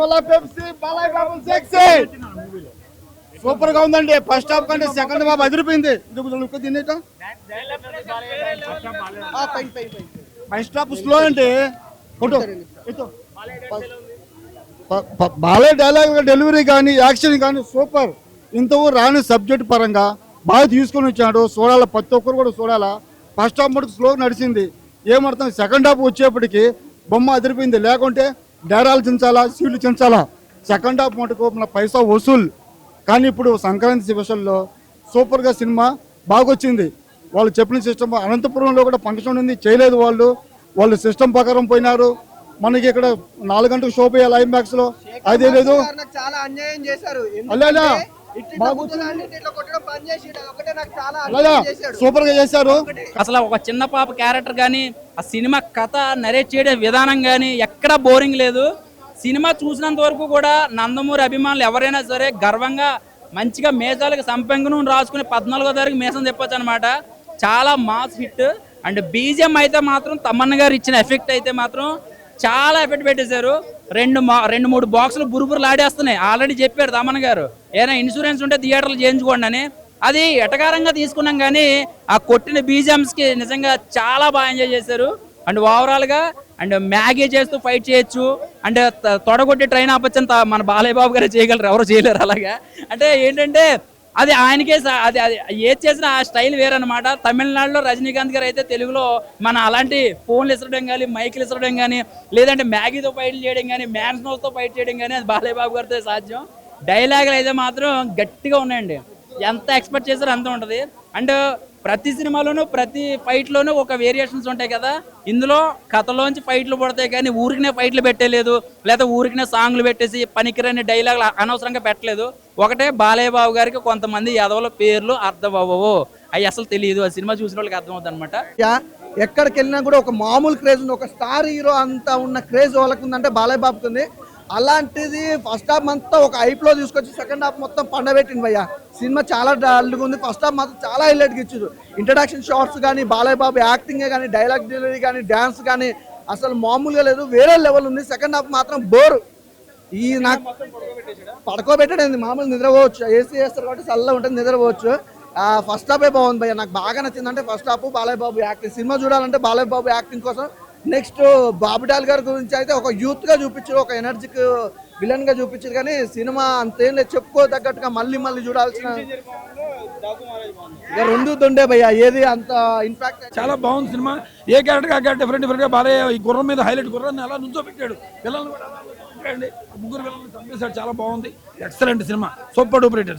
Kola Pepsi Balayya Babu sexy super గా ఉందండి. First half కంటే సెకండ్ హాఫ్ అదిరిపోయింది. ఫస్ట్ హాఫ్ స్లో అంటే బాలయ్య డైలాగ్ డెలివరీ కానీ యాక్షన్ కానీ సూపర్. ఇంతవరకు రాని సబ్జెక్ట్ పరంగా బాగా తీసుకొని వచ్చాడు. చూడాలా, ప్రతి ఒక్కరు కూడా చూడాలా. ఫస్ట్ హాఫ్ మటుకు స్లో నడిచింది. ఏమర్థం, సెకండ్ హాఫ్ వచ్చేప్పటికి బొమ్మ అదిరిపోయింది. లేకుంటే డేరాలు చించాలా, సీట్లు చించాలా. సెకండ్ హాఫ్ మటుకు మన పైసా వసూలు. కానీ ఇప్పుడు సంక్రాంతి స్పెషల్లో సూపర్గా సినిమా బాగొచ్చింది. వాళ్ళు చెప్పిన సిస్టమ్ అనంతపురంలో కూడా ఫంక్షన్ ఉంది, చేయలేదు వాళ్ళు సిస్టమ్ ప్రకారం పోయినారు. మనకి ఇక్కడ 4 గంటలకు షో పోయాలి ఐమాక్స్ లో, అదే లేదు. సూపర్ గా చేశారు. అసలు ఒక చిన్న పాప క్యారెక్టర్ కానీ, ఆ సినిమా కథ నరేట్ చేయడం విధానం కానీ ఎక్కడా బోరింగ్ లేదు. సినిమా చూసినంత వరకు కూడా నందమూరి అభిమానులు ఎవరైనా సరే గర్వంగా మంచిగా మేసాలకు సంపెంగను రాసుకుని 14వ తారీఖు మేసం చెప్పొచ్చు అనమాట. చాలా మాస్ హిట్. అండ్ బీజిఎం అయితే మాత్రం తమన్ గారు ఇచ్చిన ఎఫెక్ట్ అయితే మాత్రం చాలా ఎఫెక్ట్ పెట్టేశారు. 2-3 బాక్సులు బురుబురులు ఆడేస్తున్నాయి. ఆల్రెడీ చెప్పారు తమన్ గారు, ఏదైనా ఇన్సూరెన్స్ ఉంటే థియేటర్లు చేయించుకోండి అని. అది ఎటకారంగా తీసుకున్నాం కానీ ఆ కొట్టిన బీజిఎంస్కి నిజంగా చాలా బాగా ఎంజాయ్ చేశారు. అండ్ ఓవరాల్గా అండ్ మ్యాగీ చేస్తూ ఫైట్ చేయొచ్చు. అండ్ తొడగొట్టి ట్రైన్ ఆపొచ్చని మన బాలయ్య బాబు గారు చేయగలరు, ఎవరు చేయలేరు. అలాగా అంటే ఏంటంటే అది ఆయనకే అది ఏది చేసినా ఆ స్టైల్ వేరనమాట. తమిళనాడులో రజనీకాంత్ గారు అయితే తెలుగులో మన అలాంటి ఫోన్లు ఇసరడం కానీ, మైకులు ఇసరడం కానీ, లేదంటే మ్యాగీతో ఫైట్లు చేయడం కానీ, మ్యాన్స్ నోస్తో ఫైట్ చేయడం కానీ అది బాలయ్య బాబు గారితో సాధ్యం. డైలాగులు అయితే మాత్రం గట్టిగా ఉన్నాయండి. ఎంత ఎక్స్పెక్ట్ చేశారో అంత ఉంటుంది. అండ్ ప్రతి సినిమాలోనూ ప్రతి ఫైట్లోనూ ఒక వేరియేషన్స్ ఉంటాయి కదా. ఇందులో కథలోంచి ఫైట్లు పడతాయి కానీ ఊరికినే ఫైట్లు పెట్టలేదు, లేదా ఊరికినే సాంగ్లు పెట్టేసి పనికిరాని డైలాగులు అనవసరంగా పెట్టలేదు. ఒకటే బాలయ్య బాబు గారికి కొంతమంది యాదవుల పేర్లు అర్థం అవ్వవు, అవి అసలు తెలియదు. ఆ సినిమా చూసిన వాళ్ళకి అర్థమవుతుంది అనమాట. ఎక్కడికి వెళ్ళినా కూడా ఒక మామూలు క్రేజ్ ఉంది, ఒక స్టార్ హీరో అంతా ఉన్న క్రేజ్ వాళ్ళకు ఉందంటే బాలయ్య బాబుకి ఉంది. అలాంటిది ఫస్ట్ హాఫ్ అంతా ఒక హైప్లో తీసుకొచ్చి సెకండ్ హాఫ్ మొత్తం పండబెట్టింది భయ్య. సినిమా చాలా డల్గా ఉంది. ఫస్ట్ హాఫ్ మాత్రం చాలా హైలైట్గా ఇచ్చారు. ఇంట్రడక్షన్ షార్ట్స్ కానీ, బాలయ్య బాబు యాక్టింగే కానీ, డైలాగ్ డెలివరీ కానీ, డ్యాన్స్ కానీ అసలు మామూలుగా లేదు, వేరే లెవెల్ ఉంది. సెకండ్ హాఫ్ మాత్రం బోర్. ఈ నాకు పడుకోబెట్టడం మామూలు నిద్రపోవచ్చు, ఏసీ వేస్తారు కాబట్టి చల్లగా ఉంటుంది, నిద్రపోవచ్చు. ఫస్ట్ హాఫే బాగుంది భయ్య. నాకు బాగా నచ్చిందంటే first half Balayya Babu acting. Cinema చూడాలంటే బాలయ్య బాబు యాక్టింగ్ కోసం. నెక్స్ట్ బాబుడాల్ గారి గురించి అయితే ఒక యూత్ గా చూపించారు, ఒక ఎనర్జిక్ విలన్ గా చూపించారు. కానీ సినిమా అంతేం లేదు, చెప్పుకోదగ్గట్టుగా మళ్ళీ చూడాల్సిన రెండు దొండే భయ్య. ఏది అంత ఇన్ఫాక్ట్ చాలా బాగుంది సినిమా. ఏ క్యారెక్టర్ ఆ క్యారెక్టర్ డిఫరెంట్ గా బాలయ్య ఈ గుర్రం మీద హైలైట్, గుర్రాన్ని అలా నుంచో పెట్టాడు, పిల్లల్ని కూడా ముగ్గురు పిల్లల్ని చంపేశాడు. చాలా బాగుంది, excellent cinema, super duper hit.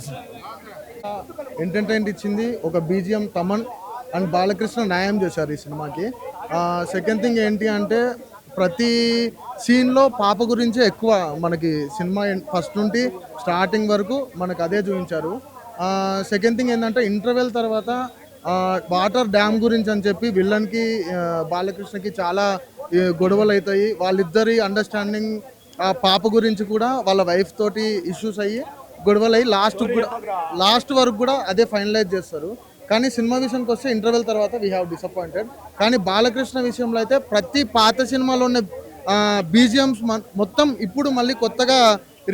Entertainment ఇచ్చింది. ఒక బీజిఎం తమన్ అండ్ బాలకృష్ణ న్యాయం చేశారు ఈ సినిమాకి. సెకండ్ థింగ్ ఏంటి అంటే ప్రతి సీన్లో పాప గురించే ఎక్కువ మనకి సినిమా ఫస్ట్ నుండి స్టార్టింగ్ వరకు మనకు అదే చూపించారు. సెకండ్ థింగ్ ఏంటంటే ఇంటర్వెల్ తర్వాత వాటర్ డ్యామ్ గురించి అని చెప్పి విల్లన్కి బాలకృష్ణకి చాలా గొడవలు అవుతాయి. వాళ్ళిద్దరి అండర్స్టాండింగ్ ఆ పాప గురించి కూడా వాళ్ళ వైఫ్ తోటి ఇష్యూస్ అయ్యి గొడవలు అయ్యి లాస్ట్ వరకు కూడా అదే ఫైనలైజ్ చేస్తారు. కానీ సినిమా విషయానికి వస్తే ఇంటర్వెల్ తర్వాత వీ హ్యావ్ డిసప్పాయింటెడ్. కానీ బాలకృష్ణ విషయంలో అయితే ప్రతి పాత సినిమాలో ఉన్న బీజిఎమ్స్ మొత్తం ఇప్పుడు మళ్ళీ కొత్తగా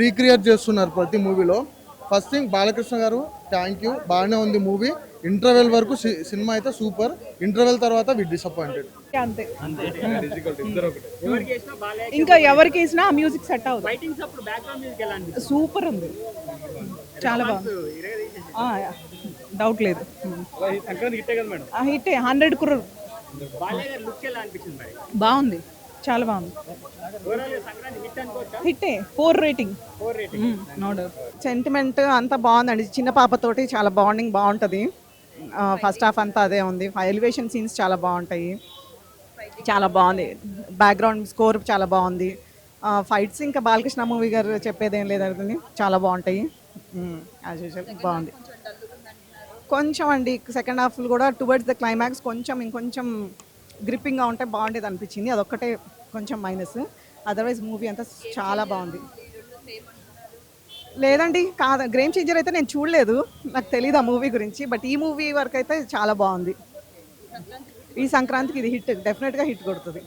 రీక్రియేట్ చేస్తున్నారు ప్రతి మూవీలో. ఫస్ట్ థింగ్ బాలకృష్ణ గారు థ్యాంక్ యూ, బాగానే ఉంది మూవీ. ఇంటర్వెల్ వరకు సినిమా అయితే సూపర్. ఇంటర్వెల్ తర్వాత వి డిసప్పాయింటెడ్. ఇంకా ఎవరికి వేసినా మ్యూజిక్ సెట్ అవుతుంది. సూపర్ ఉంది, చాలా బాగుంది, డౌట్ లేదు. Hit 100 crore. బాగుంది, చాలా బాగుంది. హిట్టే, 4 రేటింగ్. No doubt. సెంటిమెంట్ అంతా బాగుందండి. చిన్న పాపతోటి చాలా బాండింగ్ బాగుంటుంది. ఫస్ట్ హాఫ్ అంతా అదే ఉంది. ఎలివేషన్ సీన్స్ చాలా బాగుంటాయి, చాలా బాగుంది. బ్యాక్గ్రౌండ్ స్కోర్ చాలా బాగుంది. ఫైట్స్ ఇంకా బాలకృష్ణ మూవీ గారు చెప్పేదేం లేదండి, చాలా బాగుంటాయి. యాజ్ యూజువల్ బాగుంది. కొంచెం అండి సెకండ్ హాఫ్ కూడా టువర్డ్స్ ద క్లైమాక్స్ ఇంకొంచెం గ్రిప్పింగ్గా ఉంటే బాగుండేది అనిపించింది. అదొక్కటే కొంచెం మైనస్. అదర్వైజ్ మూవీ అంతా చాలా బాగుంది. లేదండి, కాదు, గేమ్ చేంజర్ అయితే నేను చూడలేదు, నాకు తెలియదు ఆ మూవీ గురించి. బట్ ఈ మూవీ వరకు అయితే చాలా బాగుంది. ఈ సంక్రాంతికి ఇది హిట్, డెఫినెట్గా హిట్ కొడుతుంది.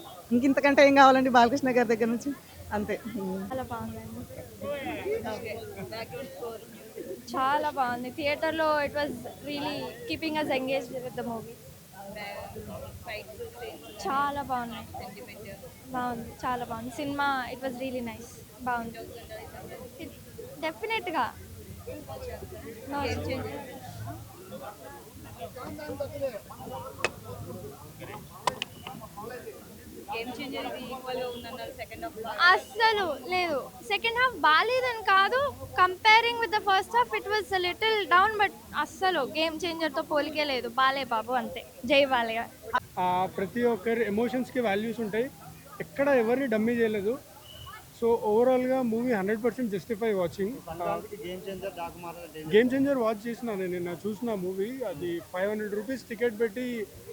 ఇంతకంటే ఏం కావాలండి బాలకృష్ణ గారి దగ్గర నుంచి. అంతే. చాలా బాగుందండి, చాలా బాగుంది. థియేటర్లో it was really keeping us engaged with the movie. చాలా బాగున్నాయి, బాగుంది, చాలా బాగుంది సినిమా. ఇట్ వాజ్ రియలీ నైస్, బాగుంది. డెఫినెట్గా అస్సలు లేదు. సెకండ్ హాఫ్ బాగాలేదని కాదు, comparing with the first half it was little down, but అస్సలు గేమ్ చేంజర్తో పోలికే లేదు. బాలే బాబు అంతే, జై బాలయ్య. ప్రతి ఒక్కరి ఎమోషన్స్కి వాల్యూస్ ఉంటాయి, ఎక్కడ ఎవరిని డమ్మీ చేయలేదు. సో ఓవరాల్గా movie 100% justify watching. Game changer watch చేసిన నేను నిన్న చూసిన మూవీ. అది 500 రూపీస్ టికెట్ పెట్టి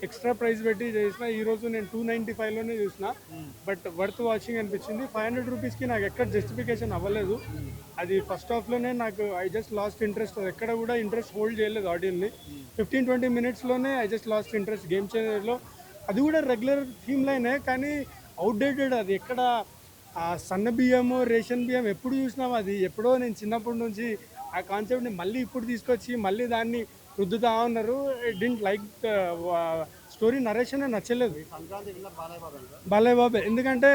ఎక్స్ట్రా ప్రైస్ పెట్టి చేసిన. ఈరోజు నేను 295లోనే చూసిన, బట్ వర్త్ వాచింగ్ అనిపించింది. 500 రూపీస్కి నాకు ఎక్కడ జస్టిఫికేషన్ అవ్వలేదు. అది ఫస్ట్ హాఫ్లోనే నాకు ఐ జస్ట్ లాస్ట్ ఇంట్రెస్ట్. ఎక్కడ కూడా ఇంట్రెస్ట్ హోల్డ్ చేయలేదు ఆడియన్ని. 15-20 మినిట్స్లోనే ఐ జస్ట్ లాస్ట్ ఇంట్రెస్ట్ గేమ్ చేంజర్లో. అది కూడా రెగ్యులర్ థీమ్ లైనే, కానీ అవుట్డేటెడ్. అది ఎక్కడ ఆ సన్న బియ్యము రేషన్ బియ్యం ఎప్పుడు చూసినాం, అది ఎప్పుడో నేను చిన్నప్పటి నుంచి ఆ కాన్సెప్ట్ని మళ్ళీ ఇప్పుడు తీసుకొచ్చి మళ్ళీ దాన్ని రుద్దుతా ఉన్నారు. డింట్ లైక్ స్టోరీ, నరేషన్ నచ్చలేదు బాలయ్య బాబే. ఎందుకంటే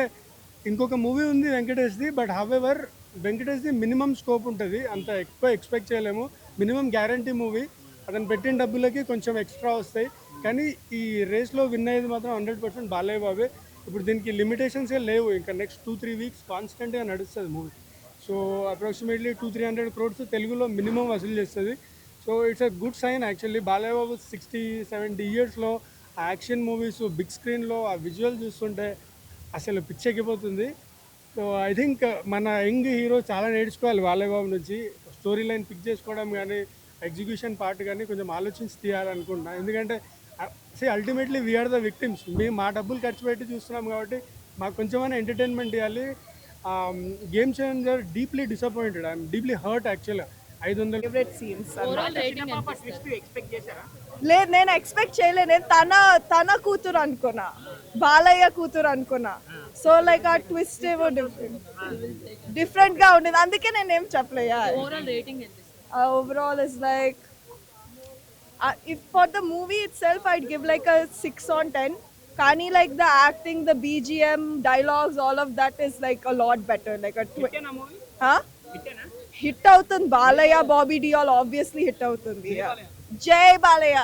ఇంకొక మూవీ ఉంది వెంకటేష్ది, బట్ హవెవర్ వెంకటేష్ది మినిమం స్కోప్ ఉంటుంది, అంత ఎక్కువ ఎక్స్పెక్ట్ చేయలేము. మినిమం గ్యారంటీ మూవీ, అతను పెట్టిన డబ్బులకి కొంచెం ఎక్స్ట్రా వస్తాయి. కానీ ఈ రేస్లో విన్ అయ్యేది మాత్రం 100% బాలయ్య బాబే. ఇప్పుడు దీనికి లిమిటేషన్సే లేవు. ఇంకా నెక్స్ట్ 2-3 వీక్స్ కాన్స్టెంట్గా నడుస్తుంది మూవీ. సో అప్రాక్సిమేట్లీ 200-300 crores తెలుగులో మినిమం వసూలు చేస్తుంది. So it's a good sign actually. Balayya Babu 60-70 ఇయర్స్లో ఆ యాక్షన్ మూవీస్ బిగ్ స్క్రీన్లో ఆ విజువల్ చూస్తుంటే అసలు పిచ్చెక్కిపోతుంది. సో ఐ థింక్ మన యంగ్ హీరో చాలా నేర్చుకోవాలి బాలయ్య బాబు నుంచి. స్టోరీ లైన్ పిక్ చేసుకోవడం కానీ, ఎగ్జిక్యూషన్ పార్ట్ కానీ కొంచెం ఆలోచించి తీయాలనుకుంటున్నాను. ఎందుకంటే అల్టిమేట్లీ వీఆర్ ద విక్టిమ్స్. మేము మా డబ్బులు ఖర్చు పెట్టి చూస్తున్నాం కాబట్టి మాకు కొంచెమైనా ఎంటర్టైన్మెంట్ ఇవ్వాలి. Game changer deeply disappointed, I'm deeply hurt యాక్చువల్గా. 500 ఫేవరెట్ సీన్స్ లేదు, నేను ఎక్స్పెక్ట్ చేయలేదు. నేను తన కూతురు అనుకున్నా, బాలయ్య కూతురు అనుకున్నా. సో లైక్ ఆ ట్విస్ట్ ఏమో డిఫరెంట్ గా ఉండేది, అందుకే నేను ఏం చెప్పలేదు. Overall is like if for the movie itself I'd give like a 6 on 10. Kani like the acting, the BGM, dialogues, all of that is like a lot better. Like a hit అవుతుంది. Balayya Bobby Deol obviously hit అవుతుంది. జై బాలయ్య.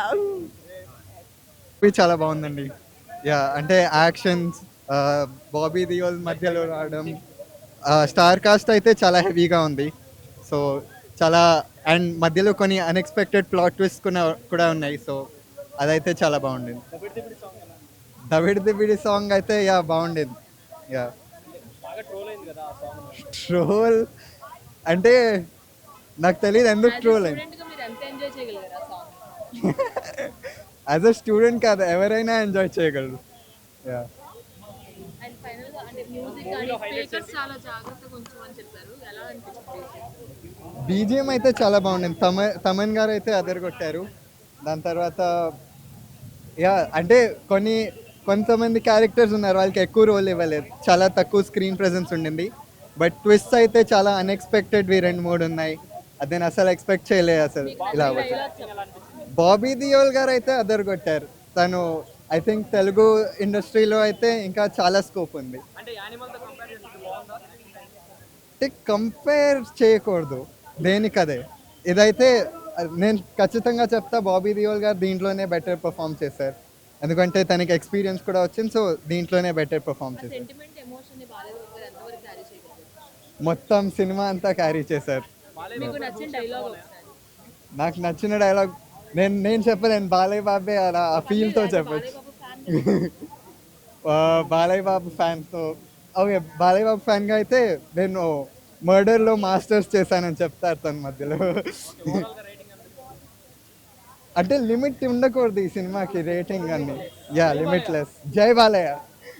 చాలా బాగుందండి. Yeah, అంటే actions, Bobby Deol మధ్యలో రావడం, star cast అయితే చాలా హెవీగా ఉంది. సో చాలా, అండ్ మధ్యలో కొన్ని అన్ఎక్స్పెక్టెడ్ ప్లాట్ ట్విస్ట్ కూడా ఉన్నాయి. సో అదైతే చాలా బాగుండేది. దబిడి దిబిడి సాంగ్ అయితే యా బాగుండేది. యా, ట్రోల్ అంటే నాకు తెలియదు ఎందుకు ట్రోల్ అయింది. యాజ్ అ స్టూడెంట్ కాదు, ఎవరైనా ఎంజాయ్ చేయగలరు. యా, బీజిఎం అయితే చాలా బాగుండింది. తమన్ గారు అయితే అదరగొట్టారు. దాని తర్వాత యా, అంటే కొంతమంది క్యారెక్టర్స్ ఉన్నారు, వాళ్ళకి ఎక్కువ రోల్ ఇవ్వలేదు, చాలా తక్కువ స్క్రీన్ ప్రెజెన్స్ ఉండింది. బట్ ట్విస్ట్ అయితే చాలా అన్ఎక్స్పెక్టెడ్వి 2-3 ఉన్నాయి. అది నేను అసలు ఎక్స్పెక్ట్ చేయలేదు అసలు ఇలా అవ్వచ్చు. బాబీ డియోల్ గారు అయితే అదరగొట్టారు. తను ఐ థింక్ తెలుగు ఇండస్ట్రీలో అయితే ఇంకా చాలా స్కోప్ ఉంది. అంటే కంపేర్ చేయకూడదు దేనికదే. ఇదైతే నేను ఖచ్చితంగా చెప్తా, బాబీ డియోల్ గారు దీంట్లోనే బెటర్ పర్ఫామ్ చేశారు. ఎందుకంటే తనకి ఎక్స్పీరియన్స్ కూడా వచ్చింది. సో దీంట్లోనే బెటర్ పర్ఫామ్ చేశారు. మొత్తం సినిమా అంతా క్యారీ చేశారు. నాకు నచ్చిన డైలాగ్ నేను చెప్పలేను, బాలయ్య బాబే అలా ఆ ఫీల్తో చెప్పచ్చు. బాలయ్య బాబు ఫ్యాన్తో, ఓకే, బాలయ్య బాబు ఫ్యాన్గా అయితే నేను మర్డర్లో మాస్టర్స్ చేశానని చెప్తారు తన మధ్యలో. అంటే లిమిట్ ఉండకూడదు ఈ సినిమాకి రేటింగ్ అన్ని. Yeah, limitless. జై బాలయ్య.